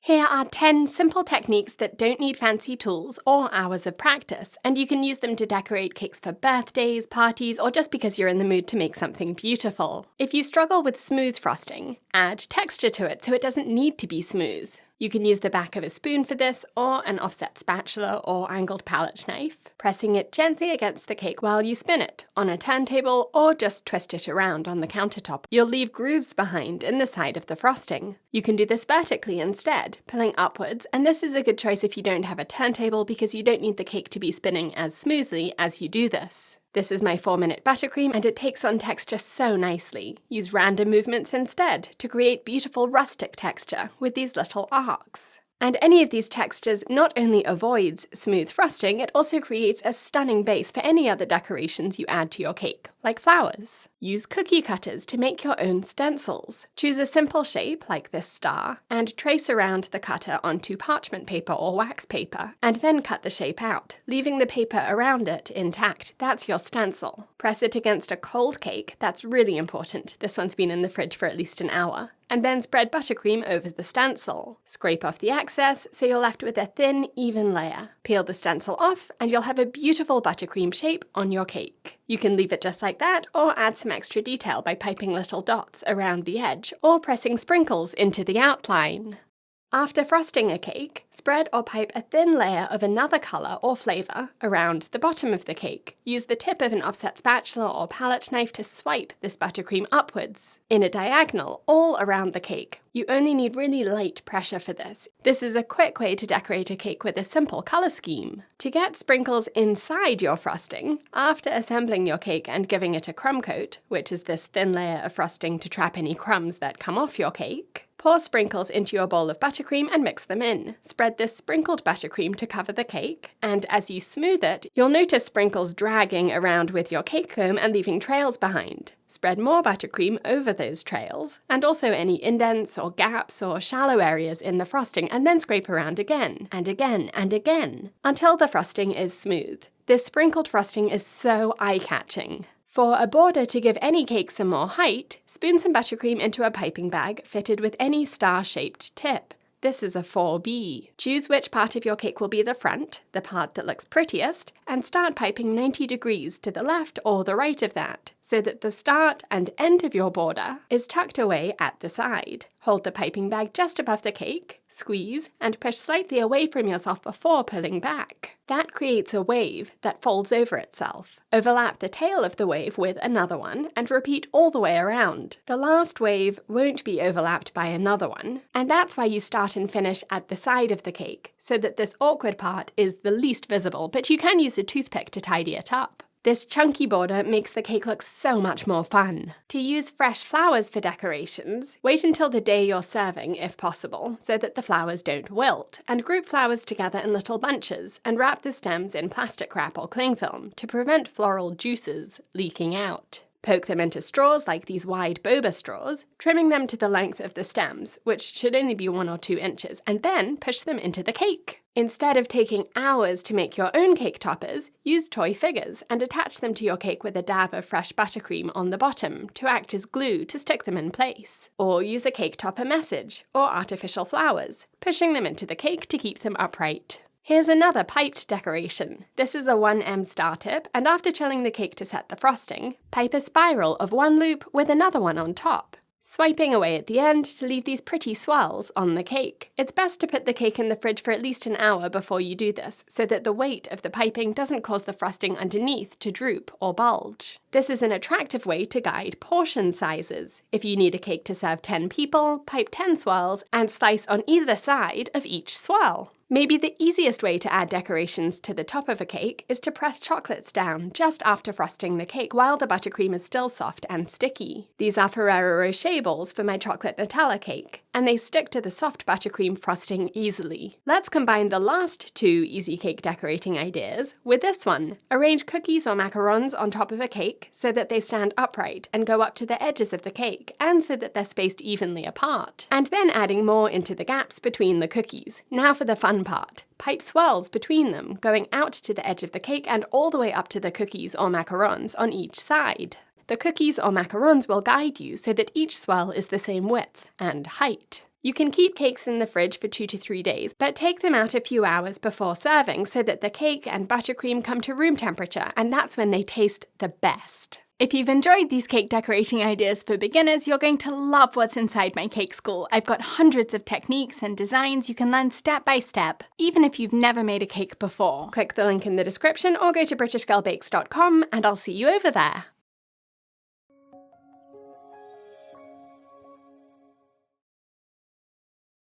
Here are 10 simple techniques that don't need fancy tools or hours of practice, and you can use them to decorate cakes for birthdays, parties, or just because you're in the mood to make something beautiful. If you struggle with smooth frosting, add texture to it so it doesn't need to be smooth. You can use the back of a spoon for this, or an offset spatula or angled palette knife, pressing it gently against the cake while you spin it, on a turntable or just twist it around on the countertop. You'll leave grooves behind in the side of the frosting. You can do this vertically instead, pulling upwards, and this is a good choice if you don't have a turntable because you don't need the cake to be spinning as smoothly as you do this. This is my 4-minute buttercream and it takes on texture so nicely. Use random movements instead to create beautiful rustic texture with these little arcs. And any of these textures not only avoids smooth frosting, it also creates a stunning base for any other decorations you add to your cake, like flowers. Use cookie cutters to make your own stencils. Choose a simple shape, like this star, and trace around the cutter onto parchment paper or wax paper, and then cut the shape out, leaving the paper around it intact. That's your stencil. Press it against a cold cake, that's really important. This one's been in the fridge for at least an hour. And then spread buttercream over the stencil. Scrape off the excess so you're left with a thin, even layer. Peel the stencil off and you'll have a beautiful buttercream shape on your cake. You can leave it just like that or add some extra detail by piping little dots around the edge or pressing sprinkles into the outline. After frosting a cake, spread or pipe a thin layer of another colour or flavour around the bottom of the cake. Use the tip of an offset spatula or palette knife to swipe this buttercream upwards, in a diagonal, all around the cake. You only need really light pressure for this. This is a quick way to decorate a cake with a simple colour scheme. To get sprinkles inside your frosting, after assembling your cake and giving it a crumb coat, which is this thin layer of frosting to trap any crumbs that come off your cake, pour sprinkles into your bowl of buttercream and mix them in. Spread this sprinkled buttercream to cover the cake, and as you smooth it, you'll notice sprinkles dragging around with your cake comb and leaving trails behind. Spread more buttercream over those trails, and also any indents or gaps or shallow areas in the frosting, and then scrape around again, and again, and again, until the frosting is smooth. This sprinkled frosting is so eye-catching. For a border to give any cake some more height, spoon some buttercream into a piping bag fitted with any star-shaped tip. This is a 4B. Choose which part of your cake will be the front, the part that looks prettiest, and start piping 90 degrees to the left or the right of that, so that the start and end of your border is tucked away at the side. Hold the piping bag just above the cake, squeeze, and push slightly away from yourself before pulling back. That creates a wave that folds over itself. Overlap the tail of the wave with another one, and repeat all the way around. The last wave won't be overlapped by another one, and that's why you start and finish at the side of the cake, so that this awkward part is the least visible, but you can use a toothpick to tidy it up. This chunky border makes the cake look so much more fun. To use fresh flowers for decorations, wait until the day you're serving, if possible, so that the flowers don't wilt, and group flowers together in little bunches, and wrap the stems in plastic wrap or cling film to prevent floral juices leaking out. Poke them into straws like these wide boba straws, trimming them to the length of the stems, which should only be 1 or 2 inches, and then push them into the cake. Instead of taking hours to make your own cake toppers, use toy figures and attach them to your cake with a dab of fresh buttercream on the bottom to act as glue to stick them in place. Or use a cake topper message or artificial flowers, pushing them into the cake to keep them upright. Here's another piped decoration. This is a 1M star tip, and after chilling the cake to set the frosting, pipe a spiral of 1 loop with another one on top, swiping away at the end to leave these pretty swirls on the cake. It's best to put the cake in the fridge for at least an hour before you do this, so that the weight of the piping doesn't cause the frosting underneath to droop or bulge. This is an attractive way to guide portion sizes. If you need a cake to serve 10 people, pipe 10 swirls and slice on either side of each swirl. Maybe the easiest way to add decorations to the top of a cake is to press chocolates down just after frosting the cake while the buttercream is still soft and sticky. These are Ferrero Rocher balls for my chocolate Nutella cake, and they stick to the soft buttercream frosting easily. Let's combine the last 2 easy cake decorating ideas with this one. Arrange cookies or macarons on top of a cake so that they stand upright and go up to the edges of the cake, and so that they're spaced evenly apart. And then adding more into the gaps between the cookies. Now for the fun part. Pipe swirls between them, going out to the edge of the cake and all the way up to the cookies or macarons on each side. The cookies or macarons will guide you so that each swirl is the same width and height. You can keep cakes in the fridge for 2 to 3 days, but take them out a few hours before serving so that the cake and buttercream come to room temperature, and that's when they taste the best. If you've enjoyed these cake decorating ideas for beginners, you're going to love what's inside my cake school. I've got hundreds of techniques and designs you can learn step by step, even if you've never made a cake before. Click the link in the description or go to britishgirlbakes.com and I'll see you over there.